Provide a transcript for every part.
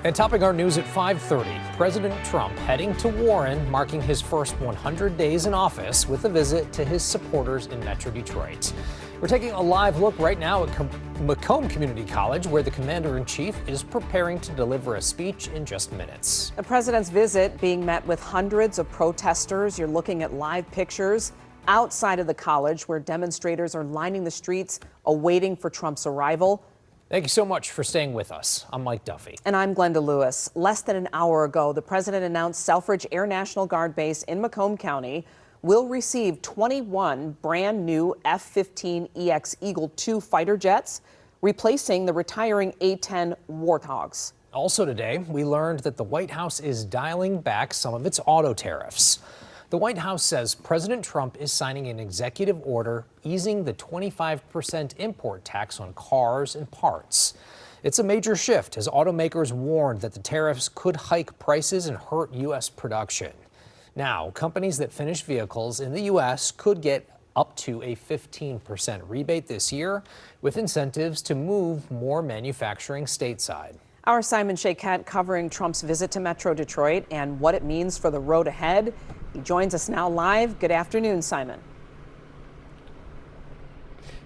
And topping our news at 5:30, President Trump heading to Warren, marking his first 100 days in office with a visit to his supporters in Metro Detroit. We're taking a live look right now at Macomb Community College, where the commander-in-chief is preparing to deliver a speech in just minutes. The president's visit being met with hundreds of protesters. You're looking at live pictures outside of the college where demonstrators are lining the streets awaiting for Trump's arrival. Thank you so much for staying with us. I'm Mike Duffy. And I'm Glenda Lewis. Less than an hour ago, the president announced Selfridge Air National Guard Base in Macomb County will receive 21 brand new F-15EX Eagle II fighter jets, replacing the retiring A-10 Warthogs. Also today, we learned that the White House is dialing back some of its auto tariffs. The White House says President Trump is signing an executive order easing the 25% import tax on cars and parts. It's a major shift as automakers warned that the tariffs could hike prices and hurt U.S. production. Now, companies that finish vehicles in the U.S. could get up to a 15% rebate this year, with incentives to move more manufacturing stateside. Our Simon Shaykat covering Trump's visit to Metro Detroit and what it means for the road ahead. He joins us now live. Good afternoon, Simon.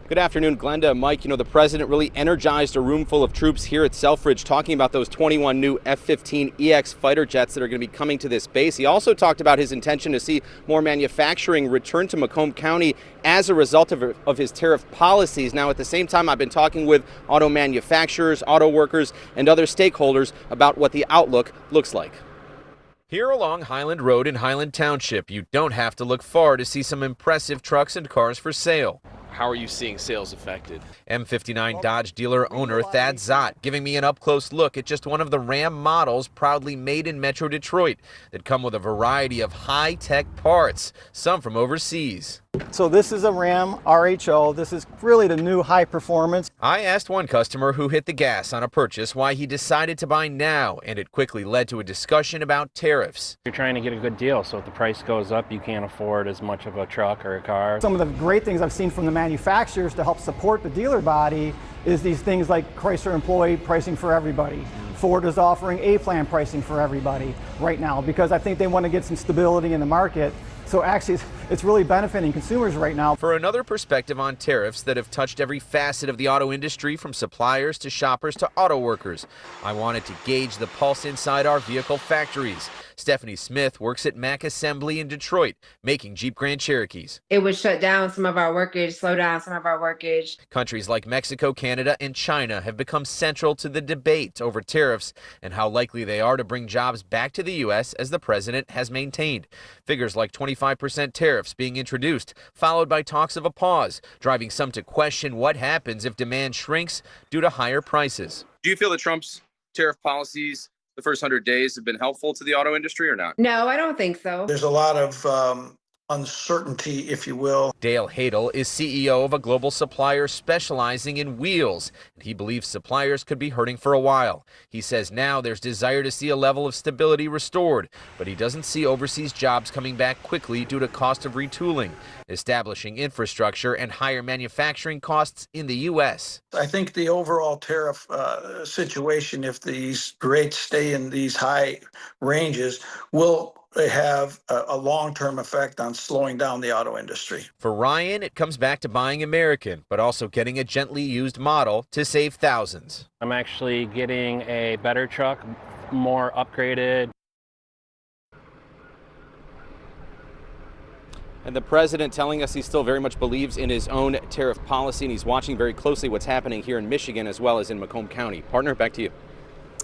Good afternoon, Glenda. Mike, the president really energized a room full of troops here at Selfridge talking about those 21 new F-15EX fighter jets that are going to be coming to this base. He also talked about his intention to see more manufacturing return to Macomb County as a result of his tariff policies. Now, at the same time, I've been talking with auto manufacturers, auto workers, and other stakeholders about what the outlook looks like. Here along Highland Road in Highland Township, you don't have to look far to see some impressive trucks and cars for sale. How are you seeing sales affected? M59 Dodge dealer owner Thad Zott giving me an up-close look at just one of the Ram models proudly made in Metro Detroit that come with a variety of high-tech parts, some from overseas. So this is a Ram RHO. This is really the new high performance. I asked one customer who hit the gas on a purchase why he decided to buy now, and it quickly led to a discussion about tariffs. You're trying to get a good deal, so if the price goes up, you can't afford as much of a truck or a car. Some of the great things I've seen from the manufacturers to help support the dealer body is these things like Chrysler employee pricing for everybody. Ford is offering A-plan pricing for everybody right now because I think they want to get some stability in the market. So actually, it's really benefiting consumers right now. For another perspective on tariffs that have touched every facet of the auto industry, from suppliers to shoppers to auto workers, I wanted to gauge the pulse inside our vehicle factories. Stephanie Smith works at Mack Assembly in Detroit, making Jeep Grand Cherokees. It would shut down some of our workage, slow down some of our workage. Countries like Mexico, Canada, and China have become central to the debate over tariffs and how likely they are to bring jobs back to the U.S., as the president has maintained. Figures like 25% tariffs being introduced, followed by talks of a pause, driving some to question what happens if demand shrinks due to higher prices. Do you feel that Trump's tariff policies the first 100 days have been helpful to the auto industry or not? No, I don't think so. There's a lot of uncertainty, if you will. Dale Hadel is CEO of a global supplier specializing in wheels, and he believes suppliers could be hurting for a while. He says now there's desire to see a level of stability restored, but he doesn't see overseas jobs coming back quickly due to cost of retooling, establishing infrastructure, and higher manufacturing costs in the U.S. I think the overall tariff situation, if these rates stay in these high ranges, will have a long-term effect on slowing down the auto industry. For Ryan, it comes back to buying American, but also getting a gently used model to save thousands. I'm actually getting a better truck, more upgraded. And the president telling us he still very much believes in his own tariff policy, and he's watching very closely what's happening here in Michigan as well as in Macomb County. Partner, back to you.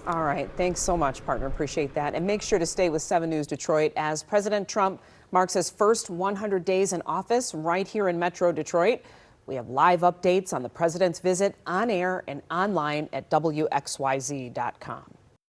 All right. Thanks so much, partner. Appreciate that. And make sure to stay with 7 News Detroit as President Trump marks his first 100 days in office right here in Metro Detroit. We have live updates on the president's visit on air and online at WXYZ.com.